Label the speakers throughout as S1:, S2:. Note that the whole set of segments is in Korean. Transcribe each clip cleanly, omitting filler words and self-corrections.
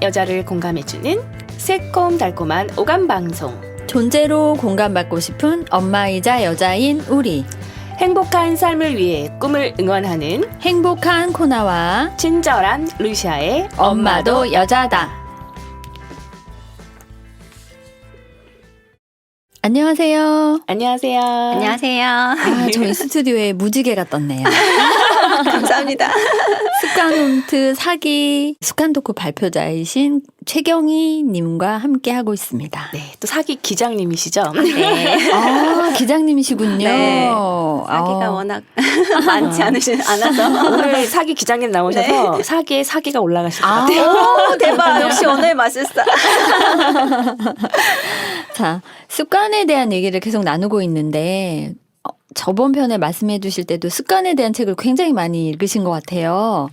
S1: 여자를 공감해주는 새콤달콤한 오감방송.
S2: 존재로 공감받고 싶은 엄마이자 여자인 우리.
S1: 행복한 삶을 위해 꿈을 응원하는
S2: 행복한 코나와
S1: 친절한 루시아의
S2: 엄마도 여자다. 안녕하세요.
S1: 안녕하세요.
S3: 안녕하세요.
S2: 저희 스튜디오에 무지개가 떴네요.
S3: 감사합니다.
S2: 습관홈트 사기 습관토크 발표자이신 최경희 님과 함께 하고 있습니다.
S1: 네, 또 사기 기장님이시죠?
S3: 네.
S2: 기장님이시군요.
S3: 네. 사기가 워낙 많지 않아서
S1: 오늘 사기 기장님 나오셔서 사기에 사기가 올라가실 것 같아요.
S3: 오, 대박. 역시 오늘 마술사.
S2: 자, 습관에 대한 얘기를 계속 나누고 있는데 저번 편에 말씀해 주실 때도 습관에 대한 책을 굉장히 많이 읽으신 것 같아요.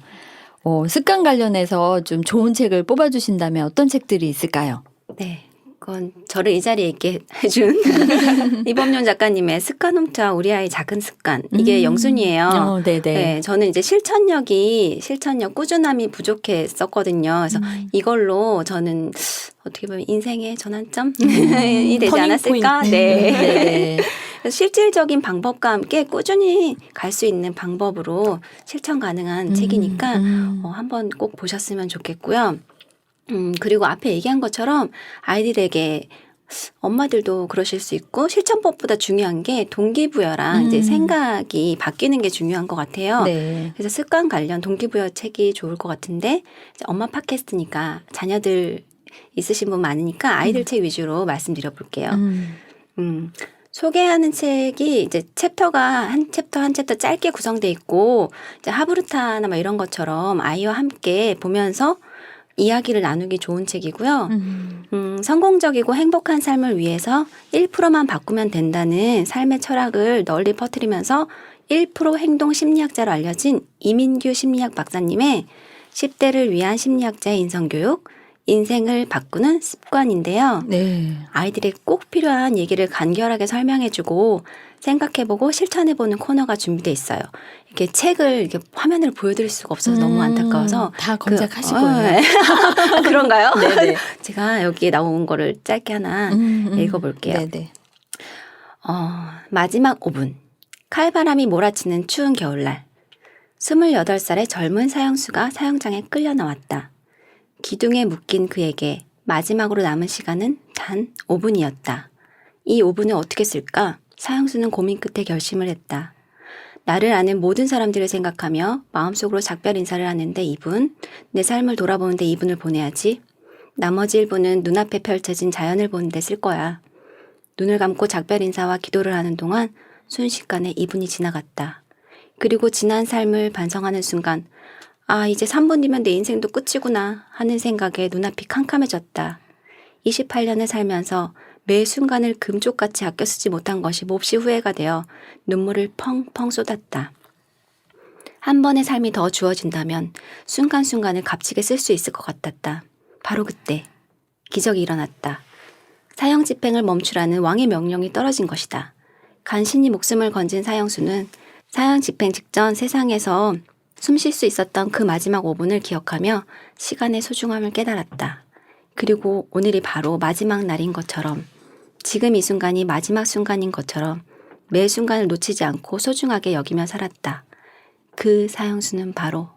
S2: 습관 관련해서 좀 좋은 책을 뽑아주신다면 어떤 책들이 있을까요?
S3: 네. 그건 저를 이 자리에 있게 해준 이범용 작가님의 습관홈트와 우리 아이 작은 습관. 이게 영순이에요.
S2: 네네.
S3: 네, 저는 이제 실천력 꾸준함이 부족했었거든요. 그래서 이걸로 저는 어떻게 보면 인생의 전환점이 되지 않았을까?
S1: 포인트.
S3: 네.
S2: 네네.
S3: 실질적인 방법과 함께 꾸준히 갈 수 있는 방법으로 실천 가능한 책이니까 한번 꼭 보셨으면 좋겠고요. 그리고 앞에 얘기한 것처럼 아이들에게 엄마들도 그러실 수 있고 실천법보다 중요한 게 동기부여랑 이제 생각이 바뀌는 게 중요한 것 같아요.
S2: 네.
S3: 그래서 습관 관련 동기부여 책이 좋을 것 같은데 엄마 팟캐스트니까 자녀들 있으신 분 많으니까 아이들 책 위주로 말씀드려 볼게요. 소개하는 책이 이제 챕터가 한 챕터 짧게 구성돼 있고 이제 하브루타나 막 이런 것처럼 아이와 함께 보면서 이야기를 나누기 좋은 책이고요. 성공적이고 행복한 삶을 위해서 1%만 바꾸면 된다는 삶의 철학을 널리 퍼뜨리면서 1% 행동 심리학자로 알려진 이민규 심리학 박사님의 10대를 위한 심리학자의 인성교육, 인생을 바꾸는 습관인데요.
S2: 네.
S3: 아이들이 꼭 필요한 얘기를 간결하게 설명해주고 생각해보고 실천해보는 코너가 준비돼 있어요. 이렇게 책을 이렇게 화면을 보여드릴 수가 없어서 너무 안타까워서
S2: 다 검색하시고요.
S3: 네. 그런가요?
S2: 네네.
S3: 제가 여기에 나온 거를 짧게 하나 읽어볼게요.
S2: 네네.
S3: 마지막 5분. 칼바람이 몰아치는 추운 겨울날. 28살의 젊은 사형수가 사형장에 끌려 나왔다. 기둥에 묶인 그에게 마지막으로 남은 시간은 단 5분이었다. 이 5분을 어떻게 쓸까? 사형수는 고민 끝에 결심을 했다. 나를 아는 모든 사람들을 생각하며 마음속으로 작별 인사를 하는데 2분, 내 삶을 돌아보는데 2분을 보내야지. 나머지 1분은 눈앞에 펼쳐진 자연을 보는데 쓸 거야. 눈을 감고 작별 인사와 기도를 하는 동안 순식간에 2분이 지나갔다. 그리고 지난 삶을 반성하는 순간 이제 3분 뒤면 내 인생도 끝이구나 하는 생각에 눈앞이 캄캄해졌다. 28년을 살면서 매 순간을 금쪽같이 아껴 쓰지 못한 것이 몹시 후회가 되어 눈물을 펑펑 쏟았다. 한 번의 삶이 더 주어진다면 순간순간을 값지게 쓸 수 있을 것 같았다. 바로 그때 기적이 일어났다. 사형 집행을 멈추라는 왕의 명령이 떨어진 것이다. 간신히 목숨을 건진 사형수는 사형 집행 직전 세상에서 숨 쉴 수 있었던 그 마지막 5분을 기억하며 시간의 소중함을 깨달았다. 그리고 오늘이 바로 마지막 날인 것처럼, 지금 이 순간이 마지막 순간인 것처럼 매 순간을 놓치지 않고 소중하게 여기며 살았다. 그 사형수는 바로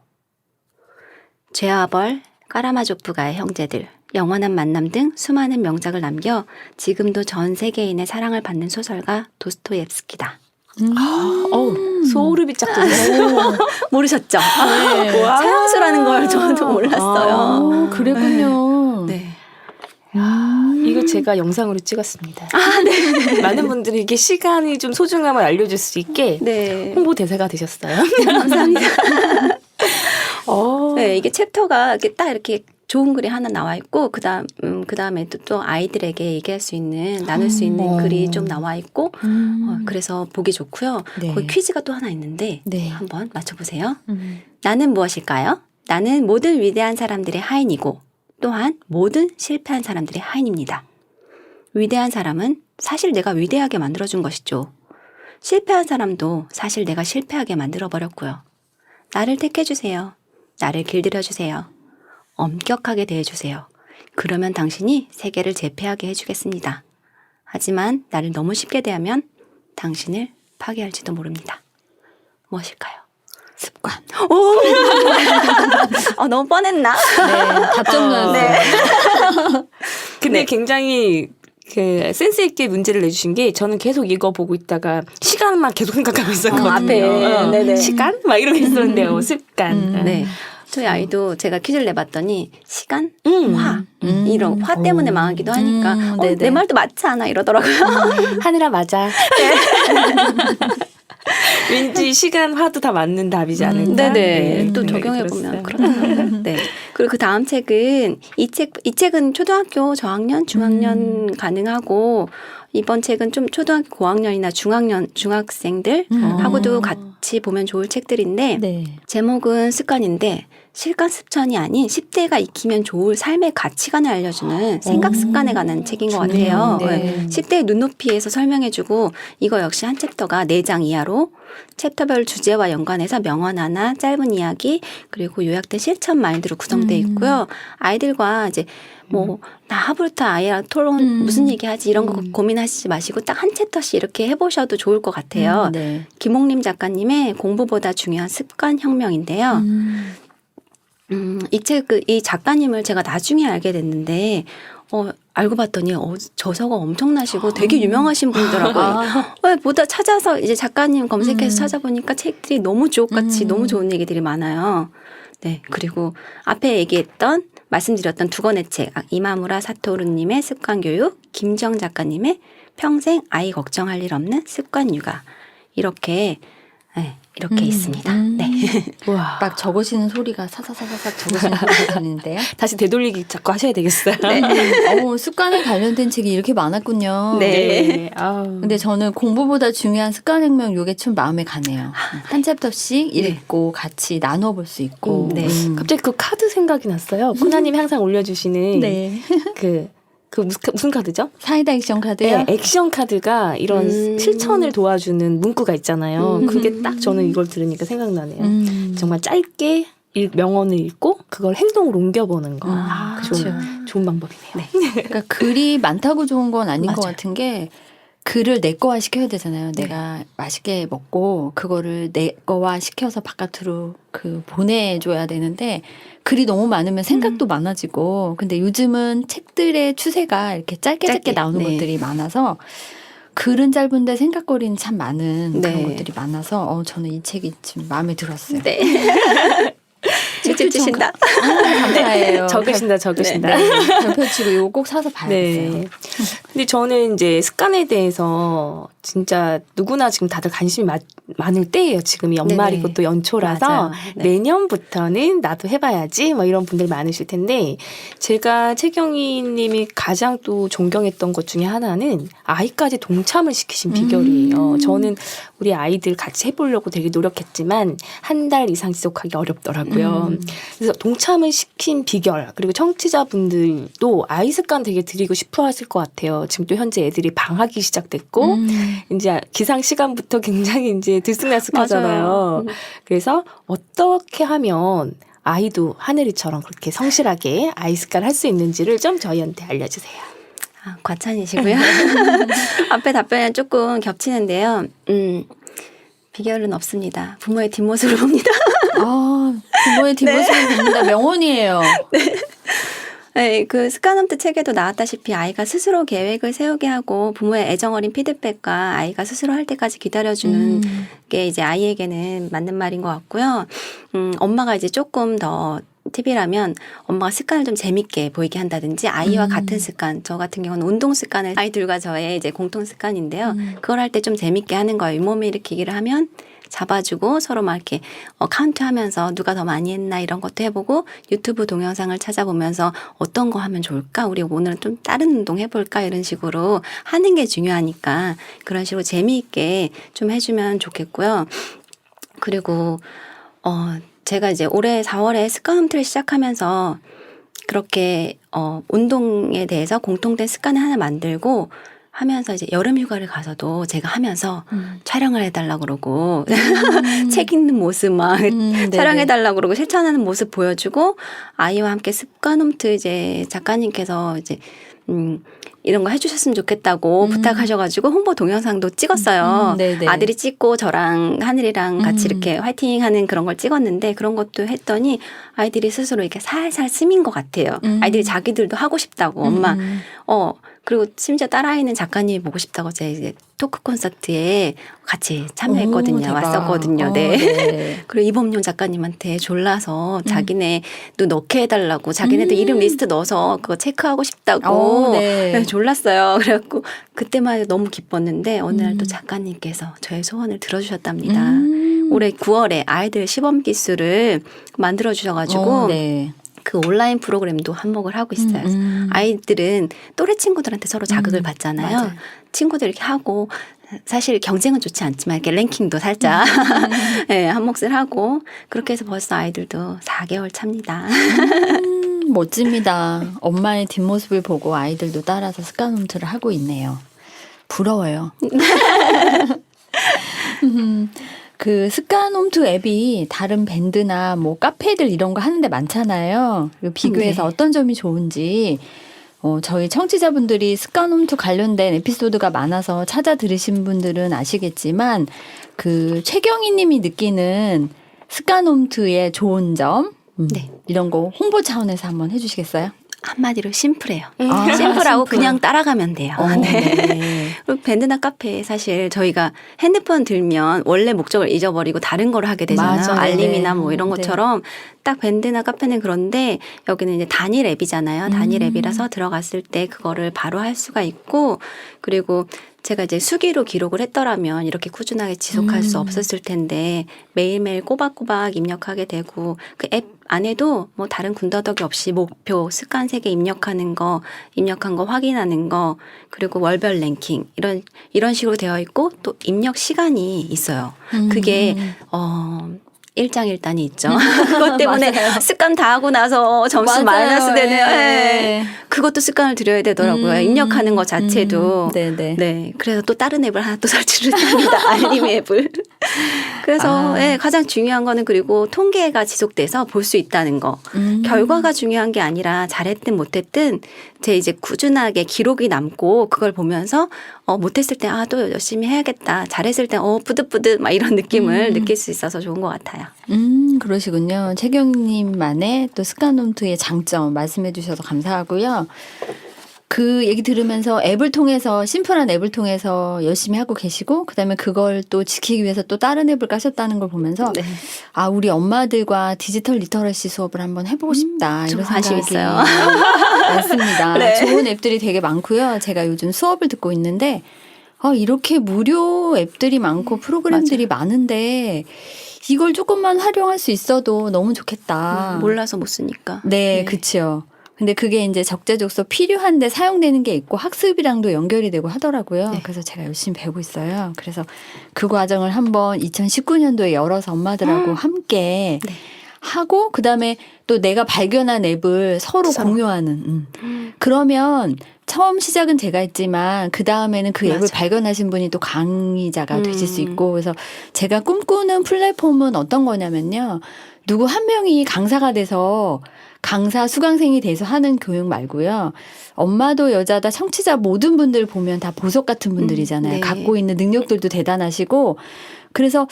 S3: 죄와 벌, 까라마조프가의 형제들, 영원한 만남 등 수많은 명작을 남겨 지금도 전 세계인의 사랑을 받는 소설가 도스토옙스키다.
S1: 소름이 쫙 돋네요.
S3: 모르셨죠?
S2: 네.
S3: 사형수라는 걸 저도 몰랐어요.
S2: 그랬군요.
S3: 네.
S1: 이거 제가 영상으로 찍었습니다. 네. 많은 분들이 이게 시간이 좀 소중함을 알려줄 수 있게
S3: 네.
S1: 홍보 대사가 되셨어요.
S3: 감사합니다.
S1: 어.
S3: 네, 이게 챕터가 이렇게 딱 이렇게 좋은 글이 하나 나와 있고 그다음에 또 아이들에게 얘기할 수 있는 나눌 수 있는 글이 좀 나와 있고 그래서 보기 좋고요.
S2: 네.
S3: 거기 퀴즈가 또 하나 있는데
S2: 네.
S3: 한번 맞춰보세요. 나는 무엇일까요? 나는 모든 위대한 사람들의 하인이고 또한 모든 실패한 사람들의 하인입니다. 위대한 사람은 사실 내가 위대하게 만들어준 것이죠. 실패한 사람도 사실 내가 실패하게 만들어버렸고요. 나를 택해주세요. 나를 길들여주세요. 엄격하게 대해주세요. 그러면 당신이 세계를 제패하게 해주겠습니다. 하지만 나를 너무 쉽게 대하면 당신을 파괴할지도 모릅니다. 무엇일까요?
S2: 습관.
S3: 너무 뻔했나?
S2: 네, 답정너였어요.
S3: 네.
S1: 근데
S3: 네.
S1: 굉장히 그 센스 있게 문제를 내주신 게 저는 계속 이거 보고 있다가 시간만 계속 생각하고 있었거든요.
S3: 앞에. 네네.
S1: 시간? 막 이러고 있었는데요. 습관.
S3: 네. 저희 아이도 제가 퀴즈를 내봤더니 시간,
S1: 음.
S3: 화 이런 화 때문에 망하기도 하니까
S2: 네네.
S3: 내 말도 맞지 않아 이러더라고요.
S1: 하늘아 맞아. 왠지 시간, 화도 다 맞는 답이지 않을까?
S3: 네네. 또
S1: 생각이
S3: 적용해
S1: 들었어요.
S3: 보면 그렇더라고요. 네. 그리고 그 다음 책은 이 책은 초등학교 저학년, 중학년 가능하고 이번 책은 좀 초등학교 고학년이나 중학생들 하고도 같이 보면 좋을 책들인데
S2: 네.
S3: 제목은 습관인데 실감 습관이 아닌 10대가 익히면 좋을 삶의 가치관을 알려주는 생각 습관에 관한 책인 것 같아요.
S2: 네.
S3: 네. 10대의 눈높이에서 설명해주고 이거 역시 한 챕터가 4장 이하로 챕터별 주제와 연관해서 명언 하나, 짧은 이야기 그리고 요약된 실천 마인드로 구성되어 있고요. 아이들과 이제 뭐 나 하루부터 아이랑 토론 무슨 얘기하지 이런 거 고민하시지 마시고 딱 한 챕터씩 이렇게 해보셔도 좋을 것 같아요.
S2: 네.
S3: 김옥림 작가님의 공부보다 중요한 습관 혁명인데요. 이 작가님을 제가 나중에 알게 됐는데, 알고 봤더니, 저서가 엄청나시고 되게 유명하신 분이더라고요. 보다 찾아서 이제 작가님 검색해서 찾아보니까 책들이 너무 주옥같이 너무 좋은 얘기들이 많아요. 네. 그리고 앞에 말씀드렸던 두 권의 책, 이마무라 사토루님의 습관교육, 김정 작가님의 평생 아이 걱정할 일 없는 습관 육아. 이렇게 있습니다. 네.
S1: 우와.
S2: 막 적으시는 소리가 사사사사삭 적으시는 소리가 들리는데요.
S1: 다시 되돌리기 자꾸 하셔야 되겠어요.
S2: 습관에 관련된 책이 이렇게 많았군요.
S3: 네.
S1: 아우.
S2: 근데 저는 공부보다 중요한 습관혁명 요게 좀 마음에 가네요. 한 챕터씩 읽고 같이 나눠볼 수 있고.
S3: 네.
S1: 갑자기 그 카드 생각이 났어요. 코나님이 항상 올려주시는
S2: 네.
S1: 그 무슨 카드죠?
S2: 사이다 액션 카드요?
S1: 네, 액션 카드가 이런 실천을 도와주는 문구가 있잖아요. 그게 딱 저는 이걸 들으니까 생각나네요. 정말 짧게 명언을 읽고 그걸 행동으로 옮겨보는 거. 좋은 방법이네요.
S3: 네.
S2: 그러니까 글이 많다고 좋은 건 아닌 것
S3: 맞아요.
S2: 같은 게 글을 내 거화 시켜야 되잖아요. 내가 맛있게 먹고 그거를 내 거화 시켜서 바깥으로 보내줘야 되는데 글이 너무 많으면 생각도 많아지고 근데 요즘은 책들의 추세가 이렇게 짧게 나오는
S3: 네.
S2: 것들이 많아서 글은 짧은데 생각거리는 참 많은
S3: 네.
S2: 그런 것들이 많아서 저는 이 책이 좀 마음에 들었어요.
S3: 네. 직접 주신다.
S2: 감사해요.
S1: 적으신다.
S2: 별표 치고 이거 꼭 사서 봐야겠어요.
S1: 네. 근데 저는 이제 습관에 대해서 진짜 누구나 지금 다들 관심이 많을 때예요. 지금이 연말이고
S3: 네네.
S1: 또 연초라서
S3: 맞아요. 네.
S1: 내년부터는 나도 해봐야지 뭐 이런 분들 많으실 텐데 제가 최경희 님이 가장 또 존경했던 것 중에 하나는 아이까지 동참을 시키신 비결이에요. 저는 우리 아이들 같이 해보려고 되게 노력했지만 한 달 이상 지속하기 어렵더라고요. 그래서 동참을 시킨 비결 그리고 청취자분들도 아이 습관 되게 드리고 싶어 하실 것 같아요. 지금 또 현재 애들이 방학이 시작됐고 이제 기상 시간부터 굉장히 이제 들쑥날쑥하잖아요.
S3: 맞아요.
S1: 그래서 어떻게 하면 아이도 하늘이처럼 그렇게 성실하게 아이 습관을 할 수 있는지를 좀 저희한테 알려주세요.
S3: 과찬이시고요. 앞에 답변이 조금 겹치는데요. 비결은 없습니다. 부모의 뒷모습을 봅니다.
S2: 부모의 뒷모습을 봅니다. 명언이에요.
S3: 네, 그 습관홈트 책에도 나왔다시피 아이가 스스로 계획을 세우게 하고 부모의 애정어린 피드백과 아이가 스스로 할 때까지 기다려주는 게 이제 아이에게는 맞는 말인 것 같고요. 엄마가 이제 조금 더 팁이라면 엄마가 습관을 좀 재밌게 보이게 한다든지 아이와 같은 습관, 저 같은 경우는 운동 습관을 아이들과 저의 이제 공통 습관인데요. 그걸 할 때 좀 재밌게 하는 거예요. 윗몸 일으키기를 하면 잡아주고 서로 막 이렇게 카운트하면서 누가 더 많이 했나 이런 것도 해보고 유튜브 동영상을 찾아보면서 어떤 거 하면 좋을까? 우리 오늘은 좀 다른 운동 해볼까? 이런 식으로 하는 게 중요하니까 그런 식으로 재미있게 좀 해주면 좋겠고요. 그리고 제가 이제 올해 4월에 습관홈트를 시작하면서 그렇게 운동에 대해서 공통된 습관을 하나 만들고 하면서 이제 여름 휴가를 가서도 제가 하면서 촬영을 해달라고 그러고 책 읽는 모습 막 촬영해달라고 그러고 실천하는 모습 보여주고 아이와 함께 습관 홈트 이제 작가님께서 이제 이런 거 해주셨으면 좋겠다고 부탁하셔가지고 홍보 동영상도 찍었어요.
S2: 네네.
S3: 아들이 찍고 저랑 하늘이랑 같이 이렇게 화이팅하는 그런 걸 찍었는데 그런 것도 했더니 아이들이 스스로 이렇게 살살 스민 것 같아요. 아이들이 자기들도 하고 싶다고 엄마 그리고 심지어 딸아이는 작가님이 보고 싶다고 제 이제 토크 콘서트에 같이 참여했거든요.
S2: 대박.
S3: 왔었거든요. 네.
S2: 네.
S3: 그리고 이범용 작가님한테 졸라서 자기네도 넣게 해달라고 자기네도 이름 리스트 넣어서 그거 체크하고 싶다고
S2: 네.
S3: 졸랐어요. 그래갖고 그때만 해도 너무 기뻤는데 어느 날 또 작가님께서 저의 소원을 들어주셨답니다. 올해 9월에 아이들 시범 기술을 만들어 주셔가지고
S2: 네.
S3: 그 온라인 프로그램도 한몫을 하고 있어요. 아이들은 또래 친구들한테 서로 자극을 받잖아요.
S2: 맞아요.
S3: 친구들 이렇게 하고 사실 경쟁은 좋지 않지만 이렇게 랭킹도 살짝 네, 한몫을 하고 그렇게 해서 벌써 아이들도 4개월 차입니다.
S2: 멋집니다. 엄마의 뒷모습을 보고 아이들도 따라서 습관 홈트를 하고 있네요. 부러워요. 그 습관 홈트 앱이 다른 밴드나 뭐 카페들 이런 거 하는데 많잖아요. 그리고 비교해서
S3: 네.
S2: 어떤 점이 좋은지 저희 청취자분들이 습관 홈트 관련된 에피소드가 많아서 찾아 들으신 분들은 아시겠지만 그 최경희 님이 느끼는 습관 홈트의 좋은 점
S3: 네.
S2: 이런 거 홍보 차원에서 한번 해주시겠어요?
S3: 한마디로 심플해요.
S2: 아,
S3: 심플하고
S2: 심플.
S3: 그냥 따라가면 돼요.
S2: 네.
S3: 그리고 밴드나 카페 사실 저희가 핸드폰 들면 원래 목적을 잊어버리고 다른 걸 하게 되잖아요.
S2: 맞아요.
S3: 알림이나
S2: 네.
S3: 뭐 이런 것처럼 딱 밴드나 카페는 그런데 여기는 이제 단일 앱이잖아요. 단일 앱이라서 들어갔을 때 그거를 바로 할 수가 있고 그리고 제가 이제 수기로 기록을 했더라면 이렇게 꾸준하게 지속할 수 없었을 텐데 매일매일 꼬박꼬박 입력하게 되고 그 앱 안에도 뭐 다른 군더더기 없이 목표, 습관 3개 입력하는 거, 입력한 거 확인하는 거, 그리고 월별 랭킹 이런 식으로 되어 있고 또 입력 시간이 있어요. 그게 일장일단이 있죠. 그것 때문에
S2: 맞아요.
S3: 습관 다 하고 나서 점수
S2: 맞아요.
S3: 마이너스 되는
S2: 네.
S3: 그것도 습관을 들여야 되더라고요. 입력하는 것 자체도.
S2: 네네.
S3: 네. 그래서 또 다른 앱을 하나 또 설치를 했습니다. 알림 앱을. 그래서 네, 가장 중요한 거는 그리고 통계가 지속돼서 볼 수 있다는 거. 결과가 중요한 게 아니라 잘했든 못했든 제 이제 꾸준하게 기록이 남고 그걸 보면서 못했을 때 또 열심히 해야겠다. 잘했을 때 뿌듯뿌듯 막 이런 느낌을 느낄 수 있어서 좋은 것 같아요.
S2: 그러시군요. 최경님만의 또 습관 홈트의 장점 말씀해 주셔서 감사하고요. 그 얘기 들으면서 앱을 통해서 심플한 앱을 통해서 열심히 하고 계시고 그다음에 그걸 또 지키기 위해서 또 다른 앱을 까셨다는 걸 보면서
S3: 네.
S2: 우리 엄마들과 디지털 리터러시 수업을 한번 해보고 싶다.
S3: 좀
S2: 이런
S3: 관심
S2: 생각이
S3: 있어요.
S2: 많습니다.
S3: 네.
S2: 좋은 앱들이 되게 많고요. 제가 요즘 수업을 듣고 있는데 이렇게 무료 앱들이 많고 프로그램들이 많은데 이걸 조금만 활용할 수 있어도 너무 좋겠다.
S3: 몰라서 못 쓰니까.
S2: 네, 그렇죠. 근데 그게 이제 적재적소 필요한데 사용되는 게 있고 학습이랑도 연결이 되고 하더라고요.
S3: 네.
S2: 그래서 제가 열심히 배우고 있어요. 그래서 그 과정을 한번 2019년도에 열어서 엄마들하고 함께 하고 그다음에 또 내가 발견한 앱을 서로 공유하는. 그러면 처음 시작은 제가 했지만 그 다음에는 그 앱을
S3: 맞아요.
S2: 발견하신 분이 또 강의자가 되실 수 있고 그래서 제가 꿈꾸는 플랫폼은 어떤 거냐면요. 누구 한 명이 강사가 돼서 강사 수강생이 돼서 하는 교육 말고요. 엄마도 여자다 청취자 모든 분들 보면 다 보석 같은 분들이잖아요.
S3: 네.
S2: 갖고 있는 능력들도 대단하시고 그래서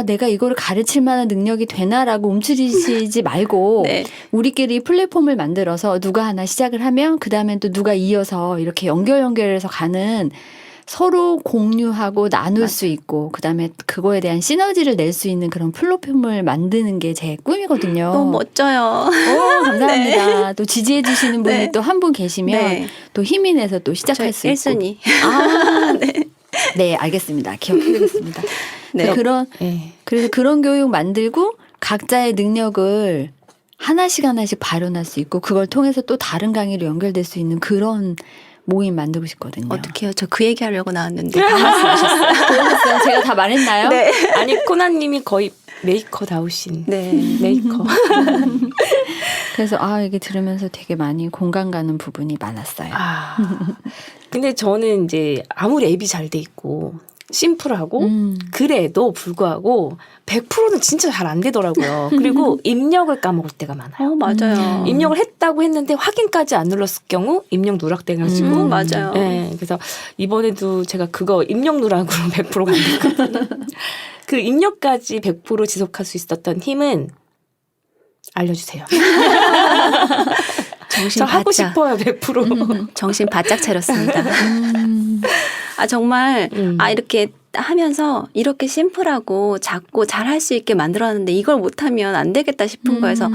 S2: 내가 이거를 가르칠 만한 능력이 되나라고 움츠리시지 말고
S3: 네.
S2: 우리끼리 플랫폼을 만들어서 누가 하나 시작을 하면 그다음엔 또 누가 이어서 이렇게 연결해서 가는 서로 공유하고 나눌 수 있고 그다음에 그거에 대한 시너지를 낼 수 있는 그런 플랫폼을 만드는 게 제 꿈이거든요.
S3: 너무 멋져요.
S2: 감사합니다. 또 지지해 주시는 분이
S3: 네.
S2: 또 한 분 계시면
S3: 네.
S2: 또 힘이 내서 또 시작할 수 있고.
S3: 1순위.
S2: 네, 알겠습니다. 기억해두겠습니다.
S3: 네.
S2: 그래서 그런 교육 만들고 각자의 능력을 하나씩 발현할 수 있고 그걸 통해서 또 다른 강의로 연결될 수 있는 그런 모임 만들고 싶거든요.
S3: 어떡해요. 저 그 얘기하려고 나왔는데 다 말씀하셨어요.
S2: 그러셨어요? 제가 다 말했나요?
S3: 네.
S1: 아니 코나님이 거의 메이커다우신
S3: 네.
S1: 메이커.
S2: 그래서 이게 들으면서 되게 많이 공감 가는 부분이 많았어요.
S1: 근데 저는 이제 아무리 앱이 잘 돼 있고 심플하고 그래도 불구하고 100%는 진짜 잘 안 되더라고요. 그리고 입력을 까먹을 때가 많아요.
S3: 맞아요.
S1: 입력을 했다고 했는데 확인까지 안 눌렀을 경우 입력 누락돼가지고
S3: 맞아요.
S1: 네, 그래서 이번에도 제가 그거 입력 누락으로 100%가 안 됐거든요. 그 입력까지 100% 지속할 수 있었던 힘은 알려주세요.
S3: 정신
S1: 저 하고
S3: 바짝.
S1: 싶어요, 100%.
S3: 정신 바짝 차렸습니다. 정말 이렇게 하면서 이렇게 심플하고 작고 잘 할 수 있게 만들었는데 이걸 못하면 안 되겠다 싶은 거에서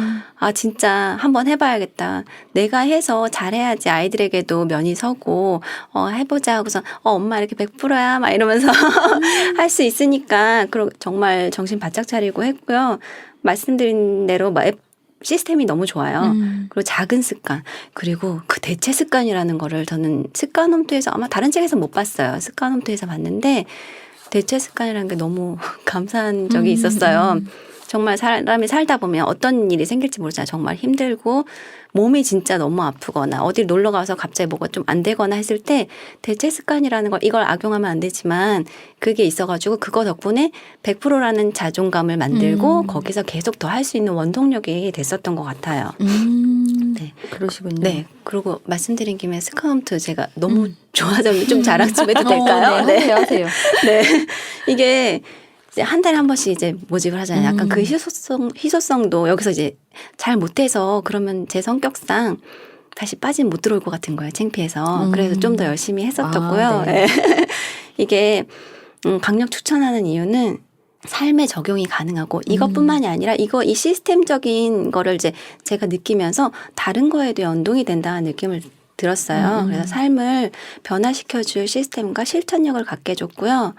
S3: 진짜 한번 해봐야겠다. 내가 해서 잘해야지 아이들에게도 면이 서고 해보자 하고서 엄마 이렇게 100%야 막 이러면서 할 수 있으니까 정말 정신 바짝 차리고 했고요. 말씀드린 대로 앱 시스템이 너무 좋아요. 그리고 작은 습관, 그리고 그 대체 습관이라는 거를 저는 습관 홈트에서 아마 다른 책에서 못 봤어요. 습관 홈트에서 봤는데 대체 습관이라는 게 너무 감사한 적이 있었어요. 정말 사람이 살다 보면 어떤 일이 생길지 모르잖아요. 정말 힘들고 몸이 진짜 너무 아프거나 어디 놀러 가서 갑자기 뭐가 좀 안 되거나 했을 때 대체 습관이라는 걸 이걸 악용하면 안 되지만 그게 있어가지고 그거 덕분에 100%라는 자존감을 만들고 거기서 계속 더 할 수 있는 원동력이 됐었던 것 같아요.
S2: 네, 그러시군요.
S3: 네. 그리고 말씀드린 김에 스카운트 제가 너무 좋아서 좀 자랑 좀 해도 될까요?
S2: 네, 하세요.
S3: 네. 이게 이제 한 달에 한 번씩 이제 모집을 하잖아요. 약간 그 희소성도 여기서 이제 잘 못해서 그러면 제 성격상 다시 빠지면 못 들어올 것 같은 거예요. 창피해서. 그래서 좀 더 열심히 했었고요.
S2: 네.
S3: 이게 강력 추천하는 이유는 삶에 적용이 가능하고 이것뿐만이 아니라 이 시스템적인 거를 이제 제가 느끼면서 다른 거에도 연동이 된다는 느낌을 들었어요. 그래서 삶을 변화시켜줄 시스템과 실천력을 갖게 해줬고요.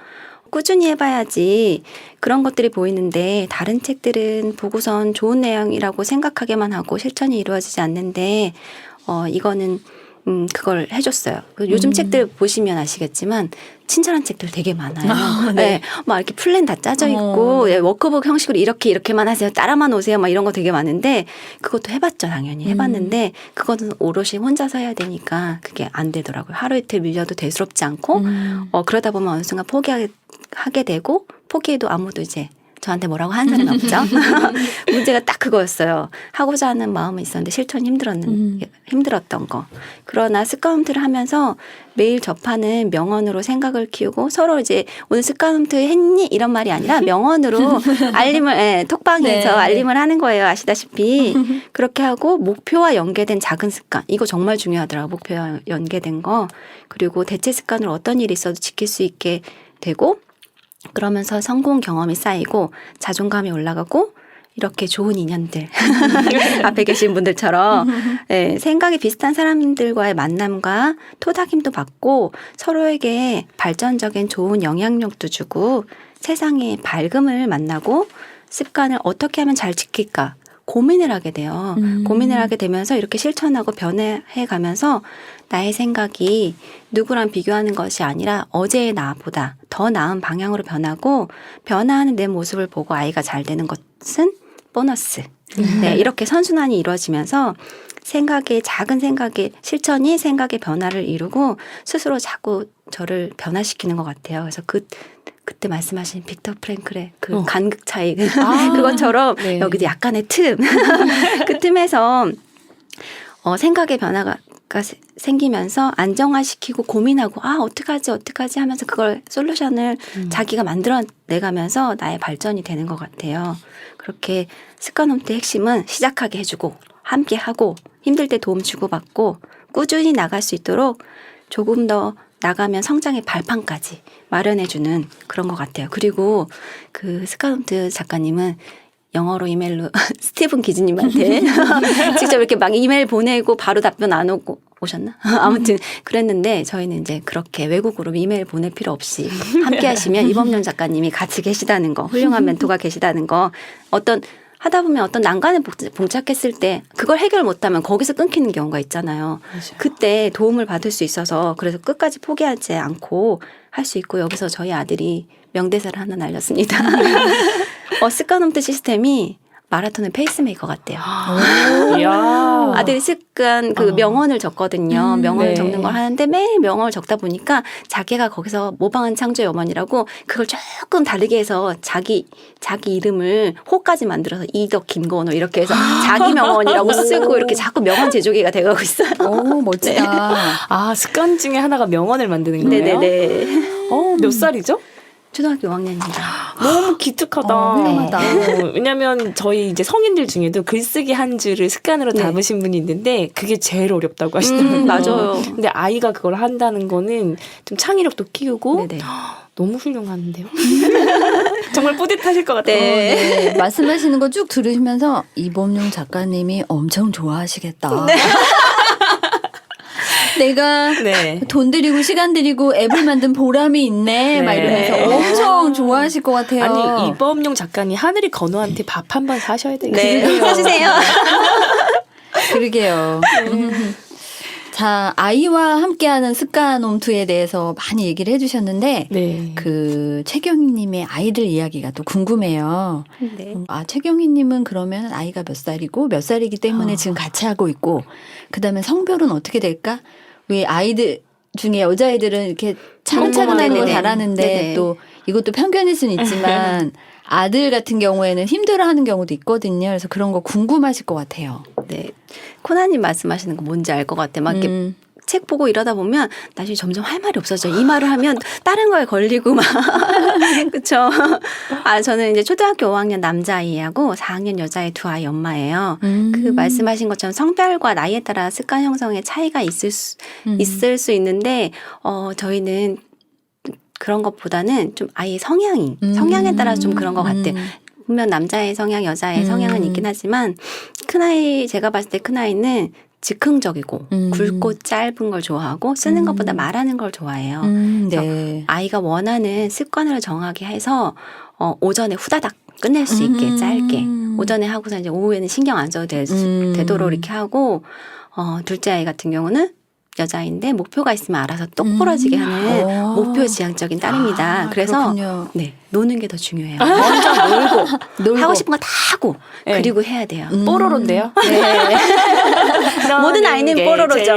S3: 꾸준히 해봐야지 그런 것들이 보이는데 다른 책들은 보고선 좋은 내용이라고 생각하게만 하고 실천이 이루어지지 않는데 이거는 그걸 해줬어요. 요즘 책들 보시면 아시겠지만 친절한 책들 되게 많아요. 네. 막 이렇게 플랜 다 짜져 있고 워크북 형식으로 이렇게만 하세요. 따라만 오세요. 막 이런 거 되게 많은데 그것도 해봤죠. 당연히 해봤는데 그거는 오롯이 혼자서 해야 되니까 그게 안 되더라고요. 하루 이틀 밀려도 대수롭지 않고 그러다 보면 어느 순간 포기하게 되고 포기해도 아무도 이제 저한테 뭐라고 하는 사람이 없죠. 문제가 딱 그거였어요. 하고자 하는 마음은 있었는데 실천이 힘들었던 거. 그러나 습관홈트를 하면서 매일 접하는 명언으로 생각을 키우고 서로 이제 오늘 습관홈트 했니? 이런 말이 아니라 명언으로 알림을 톡방에서
S2: 네.
S3: 알림을 하는 거예요. 아시다시피. 그렇게 하고 목표와 연계된 작은 습관. 이거 정말 중요하더라고요. 목표와 연계된 거. 그리고 대체 습관으로 어떤 일이 있어도 지킬 수 있게 되고 그러면서 성공 경험이 쌓이고 자존감이 올라가고 이렇게 좋은 인연들 앞에 계신 분들처럼 생각이 비슷한 사람들과의 만남과 토닥임도 받고 서로에게 발전적인 좋은 영향력도 주고 세상의 밝음을 만나고 습관을 어떻게 하면 잘 지킬까 고민을 하게 돼요. 고민을 하게 되면서 이렇게 실천하고 변해해 가면서 나의 생각이 누구랑 비교하는 것이 아니라 어제의 나보다 더 나은 방향으로 변하고 변화하는 내 모습을 보고 아이가 잘 되는 것은 보너스. 네, 이렇게 선순환이 이루어지면서 작은 생각의 실천이 생각의 변화를 이루고 스스로 자꾸 저를 변화시키는 것 같아요. 그래서 그때 말씀하신 빅터 프랭클의 그 간극 차이 그것처럼
S1: 네.
S3: 여기도 약간의 틈 그 틈에서 생각의 변화가 생기면서 안정화시키고 고민하고 어떡하지 하면서 그걸 솔루션을 자기가 만들어내가면서 나의 발전이 되는 것 같아요. 그렇게 습관홈트의 핵심은 시작하게 해주고 함께하고 힘들 때 도움 주고받고 꾸준히 나갈 수 있도록 조금 더 나가면 성장의 발판까지 마련해주는 그런 것 같아요. 그리고 그 습관홈트 작가님은 영어로 이메일로 스티븐 기즈님한테 직접 이렇게 막 이메일 보내고 바로 답변 안 오셨나? 아무튼 그랬는데 저희는 이제 그렇게 외국으로 이메일 보낼 필요 없이 함께 하시면 이범룡 작가님이 같이 계시다는 거, 훌륭한 멘토가 계시다는 거, 하다 보면 어떤 난관에 봉착했을 때 그걸 해결 못하면 거기서 끊기는 경우가 있잖아요.
S1: 맞아요.
S3: 그때 도움을 받을 수 있어서 그래서 끝까지 포기하지 않고 할 수 있고 여기서 저희 아들이 명대사를 하나 날렸습니다. 습관홈트 시스템이 마라톤은 페이스메이커 같대요.
S1: 이야.
S3: 아들이 습관 그 명언을 적거든요. 명언을
S1: 네.
S3: 적는 걸 하는데 매일 명언을 적다 보니까 자기가 거기서 모방한 창조의 어머니라고 그걸 조금 다르게 해서 자기 이름을 호까지 만들어서 이덕 김건호 이렇게 해서 자기 명언이라고 쓰고 이렇게 자꾸 명언 제조기가 돼가고 있어요.
S2: 오, 멋지다.
S1: 아, 습관 중에 하나가 명언을 만드는 거예요?
S3: 네네네.
S1: 몇 살이죠?
S3: 초등학교 5학년입니다.
S1: 너무 기특하다.
S2: 훌륭하다.
S1: 왜냐면 저희 이제 성인들 중에도 글쓰기 한 줄을 습관으로
S3: 네.
S1: 담으신 분이 있는데 그게 제일 어렵다고 하시더라고요.
S3: 맞아요.
S1: 근데 아이가 그걸 한다는 거는 좀 창의력도 키우고
S3: 네네.
S1: 너무 훌륭한데요. 정말 뿌듯하실 것 같아요.
S3: 네.
S2: 네. 말씀하시는 거 쭉 들으시면서 이범용 작가님이 엄청 좋아하시겠다. 내가
S1: 네.
S2: 돈 들이고 시간 들이고 앱을 만든 보람이 있네. 막
S1: 네.
S2: 이러면서 엄청 좋아하실 것 같아요.
S1: 아니 이범용 작가님 하늘이 건우한테 밥 한 번 사셔야 되겠어요.
S3: 네. 사주세요.
S2: 그러게요. 자, 아이와 함께하는 습관 홈투에 대해서 많이 얘기를 해주셨는데
S1: 네.
S2: 그 최경희님의 아이들 이야기가 또 궁금해요.
S3: 네.
S2: 아, 최경희님은 그러면 아이가 몇 살이고 몇 살이기 때문에
S1: 아.
S2: 지금 같이 하고 있고 그다음에 성별은 어떻게 될까? 왜 아이들 중에 여자아이들은 이렇게 차근차근 하는 거
S3: 네네.
S2: 잘하는데
S3: 네네.
S2: 또 이것도 편견일 수는 있지만 아들 같은 경우에는 힘들어하는 경우도 있거든요. 그래서 그런 거 궁금하실 것 같아요.
S3: 네. 코나님 말씀하시는 거 뭔지 알 것 같아. 막 이렇게 책 보고 이러다 보면 나중에 점점 할 말이 없어져. 이 말을 하면 다른 거에 걸리고 막. 그쵸. 아, 저는 이제 초등학교 5학년 남자아이하고 4학년 여자아이 두 아이 엄마예요. 그 말씀하신 것처럼 성별과 나이에 따라 습관 형성에 차이가 있을 수 있는데, 저희는 그런 것보다는 좀 아이의 성향에 따라 좀 그런 것 같아요. 분명 남자의 성향, 여자의 성향은 있긴 하지만 큰아이, 제가 봤을 때 큰아이는 즉흥적이고 굵고 짧은 걸 좋아하고 쓰는 것보다 말하는 걸 좋아해요.
S2: 네.
S3: 아이가 원하는 습관을 정하게 해서 오전에 후다닥 끝낼 수 있게 짧게 오전에 하고서 이제 오후에는 신경 안 써도 되도록 이렇게 하고 둘째 아이 같은 경우는 여자인데 목표가 있으면 알아서 똑부러지게 하는 목표 지향적인 딸입니다. 그래서
S2: 그렇군요.
S3: 네, 노는 게 더 중요해요. 먼저 놀고 하고 싶은 거 다 하고
S1: 네.
S3: 그리고 해야 돼요.
S1: 뽀로로인데요.
S3: 네. 모든 아이는 뽀로로죠.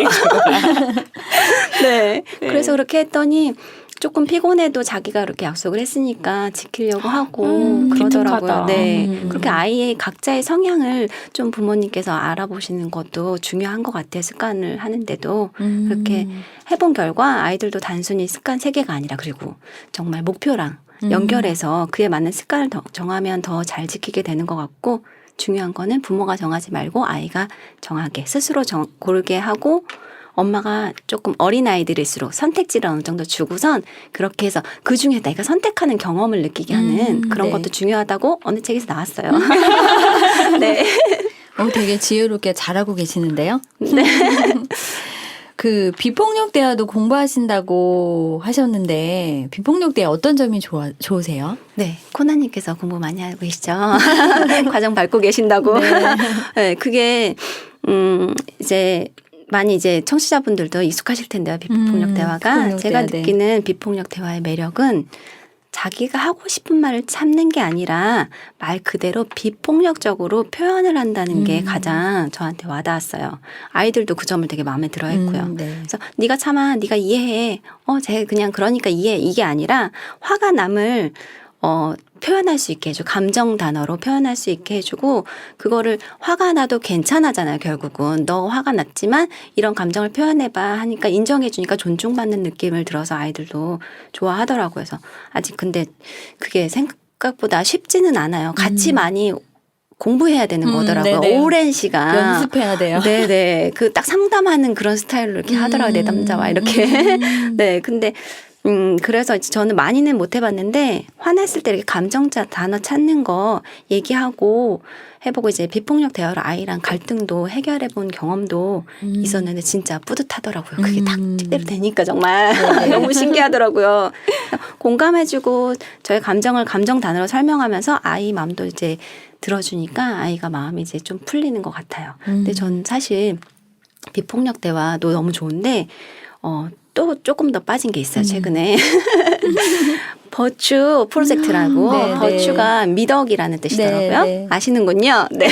S3: 네. 그래서 그렇게 했더니 조금 피곤해도 자기가 이렇게 약속을 했으니까 지키려고 하고 그러더라고요.
S1: 기특하다.
S3: 네. 그렇게 아이의 각자의 성향을 좀 부모님께서 알아보시는 것도 중요한 것 같아요. 습관을 하는데도. 그렇게 해본 결과 아이들도 단순히 습관 3개가 아니라 그리고 정말 목표랑 연결해서 그에 맞는 습관을 정하면 더 잘 지키게 되는 것 같고 중요한 거는 부모가 정하지 말고 아이가 정하게 스스로 고르게 하고 엄마가 조금 어린아이들일수록 선택지를 어느 정도 주고선 그렇게 해서 그중에 내가 선택하는 경험을 느끼게 하는 그런
S2: 네.
S3: 것도 중요하다고 어느 책에서 나왔어요. 네.
S2: 되게 지혜롭게 잘하고 계시는데요.
S3: 네.
S2: 그 비폭력 대화도 공부하신다고 하셨는데 비폭력 대화 어떤 점이 좋으세요?
S3: 네. 코나님께서 공부 많이 하고 계시죠. 과정 밟고 계신다고. 네. 그게 이제 많이 이제 청취자분들도 익숙하실 텐데요. 비폭력 대화가.
S2: 비폭력
S3: 제가
S2: 대화,
S3: 느끼는 비폭력 대화의 매력은 자기가 하고 싶은 말을 참는 게 아니라 말 그대로 비폭력적으로 표현을 한다는 게 가장 저한테 와닿았어요. 아이들도 그 점을 되게 마음에 들어 했고요.
S2: 네.
S3: 그래서 네가 참아, 네가 이해해. 쟤 그냥 그러니까 이해해. 이게 아니라 화가 남을 표현할 수 있게 해주고 감정 단어로 표현할 수 있게 해주고 그거를 화가 나도 괜찮아잖아요. 결국은 너 화가 났지만 이런 감정을 표현해봐 하니까 인정해주니까 존중받는 느낌을 들어서 아이들도 좋아하더라고요. 그래서 아직 근데 그게 생각보다 쉽지는 않아요. 같이 많이 공부해야 되는 거더라고요.
S2: 네네.
S3: 오랜 시간.
S2: 연습해야 돼요.
S3: 네네. 그 딱 상담하는 그런 스타일로 이렇게 하더라고요. 내 남자와 이렇게. 네. 근데 그래서 저는 많이는 못 해봤는데 화냈을 때 이렇게 감정자 단어 찾는 거 얘기하고 해보고 이제 비폭력 대화로 아이랑 갈등도 해결해 본 경험도 있었는데 진짜 뿌듯하더라고요. 그게 딱 뜻대로 되니까 정말 너무 신기하더라고요. 공감해주고 저의 감정을 감정 단어로 설명하면서 아이 마음도 이제 들어주니까 아이가 마음이 이제 좀 풀리는 것 같아요. 근데 전 사실 비폭력 대화도 너무 좋은데 또 조금 더 빠진 게 있어요. 최근에 버추 프로젝트라고
S2: 네,
S3: 버추가 미덕이라는 뜻이더라고요.
S2: 네, 네.
S3: 아시는군요. 네.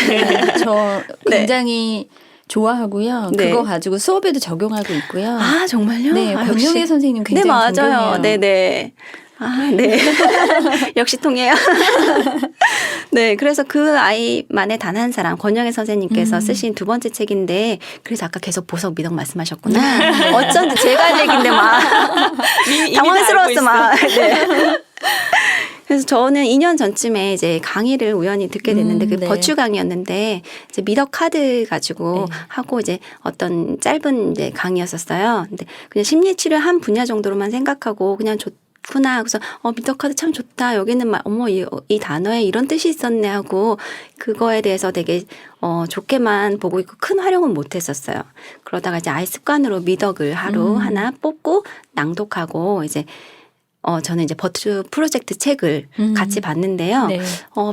S2: 저 굉장히 좋아하고요.
S3: 네.
S2: 그거 가지고 수업에도 적용하고 있고요.
S3: 아 정말요?
S2: 네,
S3: 아,
S2: 권영애 선생님
S3: 네
S2: 굉장히
S3: 맞아요.
S2: 존경해요.
S3: 네네. 아 네. 역시 통해요. 네, 그래서 그 아이만의 단 한 사람 권영애 선생님께서 쓰신 두 번째 책인데 그래서 아까 계속 보석 미덕 말씀하셨구나. 어쩐지 제가 할 얘기인데 막 당황스러웠어 막. 네. 그래서 저는 2년 전쯤에 이제 강의를 우연히 듣게 됐는데 그
S2: 네.
S3: 버추 강의였는데 이제 미덕 카드 가지고
S1: 네.
S3: 하고 이제 어떤 짧은 이제 강의였었어요. 근데 그냥 심리 치료 한 분야 정도로만 생각하고 그냥 좋구나. 그래서 미덕 카드 참 좋다. 여기는 막 어머 이 단어에 이런 뜻이 있었네 하고 그거에 대해서 되게 좋게만 보고 있고 큰 활용은 못 했었어요. 그러다가 이제 아이 습관으로 미덕을 하루 하나 뽑고 낭독하고 이제 저는 이제 버추 프로젝트 책을 같이 봤는데요.
S2: 네.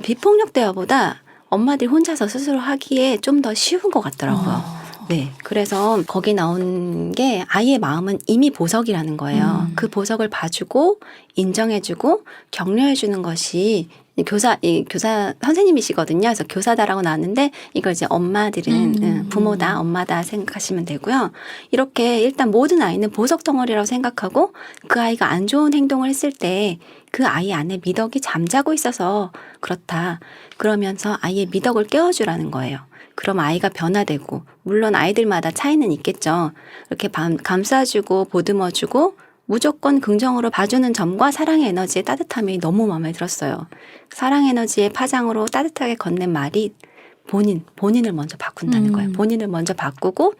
S3: 비폭력 대화보다 엄마들이 혼자서 스스로 하기에 좀 더 쉬운 것 같더라고요. 네. 그래서 거기 나온 게 아이의 마음은 이미 보석이라는 거예요. 그 보석을 봐주고 인정해주고 격려해주는 것이 교사 선생님이시거든요. 그래서 교사다라고 나왔는데 이걸 이제 엄마들은 부모다, 엄마다 생각하시면 되고요. 이렇게 일단 모든 아이는 보석 덩어리라고 생각하고 그 아이가 안 좋은 행동을 했을 때 그 아이 안에 미덕이 잠자고 있어서 그렇다. 그러면서 아이의 미덕을 깨워주라는 거예요. 그럼 아이가 변화되고 물론 아이들마다 차이는 있겠죠. 이렇게 감싸주고 보듬어주고 무조건 긍정으로 봐주는 점과 사랑의 에너지의 따뜻함이 너무 마음에 들었어요. 사랑 에너지의 파장으로 따뜻하게 건넨 말이 본인을 먼저 바꾼다는 거예요. 본인을 먼저 바꾸고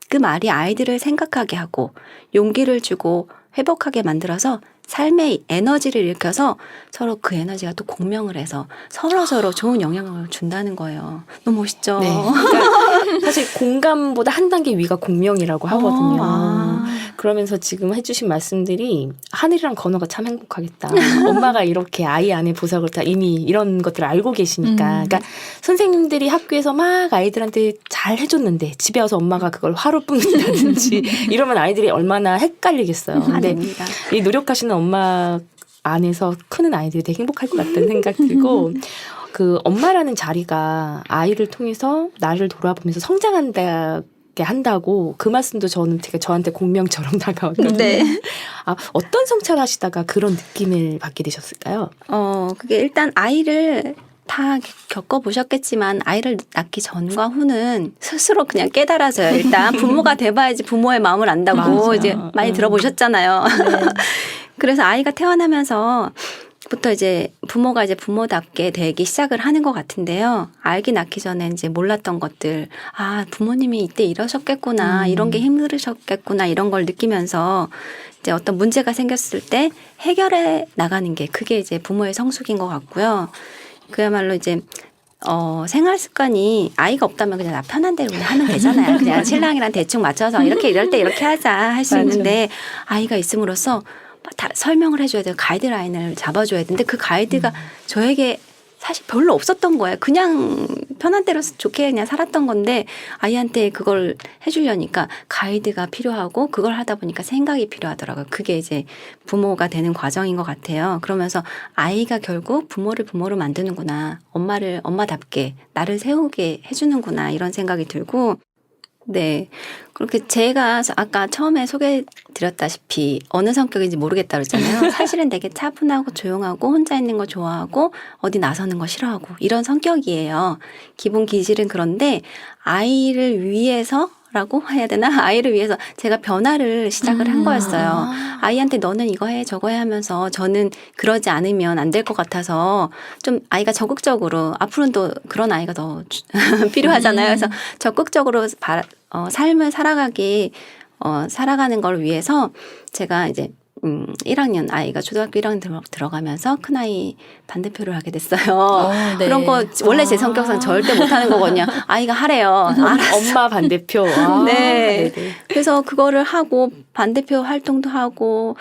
S3: 그 말이 아이들을 생각하게 하고 용기를 주고 회복하게 만들어서 삶의 에너지를 일으켜서 서로 그 에너지가 또 공명을 해서 서로 좋은 영향을 준다는 거예요. 너무 멋있죠?
S1: 네. 그러니까 사실 공감보다 한 단계 위가 공명이라고 하거든요. 그러면서 지금 해주신 말씀들이 하늘이랑 건어가 참 행복하겠다. 엄마가 이렇게 아이 안에 보석을 다 이미 이런 것들을 알고 계시니까. 그러니까 선생님들이 학교에서 막 아이들한테 잘 해줬는데 집에 와서 엄마가 그걸 화로 뿜는다든지 이러면 아이들이 얼마나 헷갈리겠어요. 근데
S3: 아닙니다.
S1: 이 노력하시는 엄마 안에서 크는 아이들이 되게 행복할 것 같다는 생각 들고 그 엄마라는 자리가 아이를 통해서 나를 돌아보면서 성장한다게 한다고 그 말씀도 저는 되게 저한테 공명처럼 다가왔거든요.
S3: 네.
S1: 어떤 성찰하시다가 그런 느낌을 받게 되셨을까요?
S3: 그게 일단 아이를 다 겪어보셨겠지만 아이를 낳기 전과 후는 스스로 그냥 깨달아져요. 일단 부모가 돼봐야지 부모의 마음을 안다고
S1: 맞아.
S3: 이제 많이 들어보셨잖아요.
S2: 네.
S3: 그래서 아이가 태어나면서 부터 이제 부모가 이제 부모답게 되기 시작을 하는 것 같은데요. 알기 낳기 전에 이제 몰랐던 것들, 부모님이 이때 이러셨겠구나, 이런 게 힘들으셨겠구나, 이런 걸 느끼면서 이제 어떤 문제가 생겼을 때 해결해 나가는 게 그게 이제 부모의 성숙인 것 같고요. 그야말로 이제 생활 습관이 아이가 없다면 그냥 나 편한 대로 그냥 하면 되잖아요. 그냥 신랑이랑 대충 맞춰서 이렇게 이럴 때 이렇게 하자 할 수 있는데 아이가 있음으로써 다 설명을 해줘야 돼요. 가이드라인을 잡아줘야 되는데 그 가이드가 저에게 사실 별로 없었던 거예요. 그냥 편한 대로 좋게 그냥 살았던 건데 아이한테 그걸 해주려니까 가이드가 필요하고 그걸 하다 보니까 생각이 필요하더라고요. 그게 이제 부모가 되는 과정인 것 같아요. 그러면서 아이가 결국 부모를 부모로 만드는구나. 엄마를 엄마답게 나를 세우게 해주는구나. 이런 생각이 들고 네. 그렇게 제가 아까 처음에 소개드렸다시피 어느 성격인지 모르겠다 그랬잖아요. 사실은 되게 차분하고 조용하고 혼자 있는 거 좋아하고 어디 나서는 거 싫어하고 이런 성격이에요. 기본 기질은 그런데 아이를 위해서라고 해야 되나? 아이를 위해서 제가 변화를 시작을 한 거였어요. 아이한테 너는 이거 해 저거 해 하면서 저는 그러지 않으면 안 될 것 같아서 좀 아이가 적극적으로 앞으로는 또 그런 아이가 더 필요하잖아요. 그래서 적극적으로 삶을 살아가는 걸 위해서 제가 이제 1학년 아이가 초등학교 1학년 들어가면서 큰아이 반대표를 하게 됐어요.
S2: 네.
S3: 그런 거 원래 제 성격상 절대 못하는 거거든요. 아이가 하래요.
S1: 엄마 반대표.
S3: 네.
S1: 네네.
S3: 그래서 그거를 하고 반대표 활동도 하고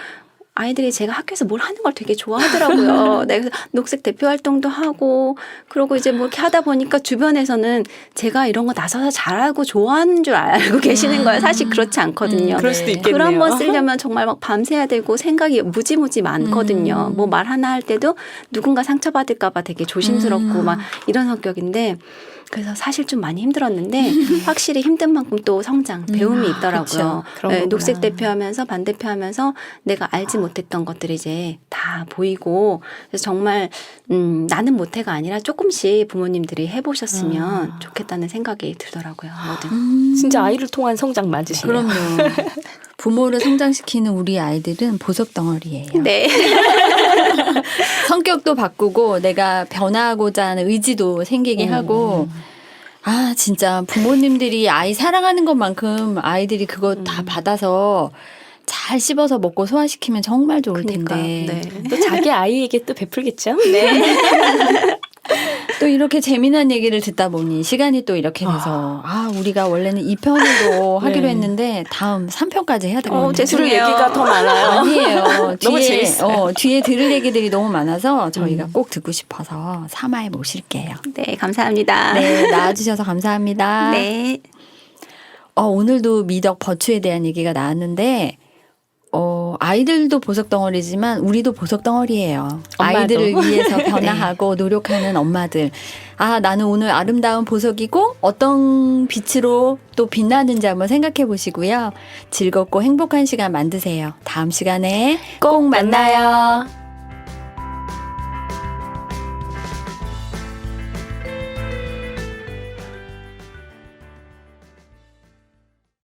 S3: 아이들이 제가 학교에서 뭘 하는 걸 되게 좋아하더라고요. 네, 그래서 녹색 대표 활동도 하고 그러고 이제 뭐 이렇게 하다 보니까 주변에서는 제가 이런 거 나서서 잘하고 좋아하는 줄 알고 계시는 거예요. 사실 그렇지 않거든요.
S1: 그럴 수도
S2: 네.
S1: 있겠네요.
S3: 글 한 번 쓰려면 정말 막 밤새야 되고 생각이 무지무지 많거든요. 뭐 말 하나 할 때도 누군가 상처받을까 봐 되게 조심스럽고 막 이런 성격인데 그래서 사실 좀 많이 힘들었는데 확실히 힘든 만큼 또 성장, 배움이 있더라고요.
S1: 그쵸. 그런
S3: 네,
S1: 거구나.
S3: 녹색 대표하면서 반대표하면서 내가 알지 못했던 것들이 이제 다 보이고 그래서 정말 나는 못해가 아니라 조금씩 부모님들이 해보셨으면 좋겠다는 생각이 들더라고요. 뭐든.
S1: 진짜 아이를 통한 성장 맞으시네요.
S2: 그럼요. 부모를 성장시키는 우리 아이들은 보석 덩어리예요.
S3: 네.
S2: 성격도 바꾸고 내가 변화하고자 하는 의지도 생기게 하고 아 진짜 부모님들이 아이 사랑하는 것만큼 아이들이 그거 다 받아서 잘 씹어서 먹고 소화시키면 정말 좋을
S3: 그러니까,
S2: 텐데
S3: 네.
S1: 또 자기 아이에게 또 베풀겠죠.
S2: 또 이렇게 재미난 얘기를 듣다 보니 시간이 또 이렇게 돼서 우리가 원래는 2편으로 하기로
S1: 네.
S2: 했는데 다음 3편까지 해야 되거든요.
S3: 죄송해요.
S1: 들을 얘기가 더 많아요.
S2: 아니에요.
S1: 너무 재밌어요.
S2: 뒤에 들을 얘기들이 너무 많아서 저희가 꼭 듣고 싶어서 3화에 모실게요.
S3: 네, 감사합니다.
S2: 네, 나와주셔서 감사합니다.
S3: 네.
S2: 오늘도 미덕 버추에 대한 얘기가 나왔는데, 아이들도 보석덩어리지만 우리도 보석덩어리예요.
S1: 엄마도.
S2: 아이들을 위해서 변화하고 노력하는 엄마들. 나는 오늘 아름다운 보석이고 어떤 빛으로 또 빛나는지 한번 생각해 보시고요. 즐겁고 행복한 시간 만드세요. 다음 시간에 꼭 만나요.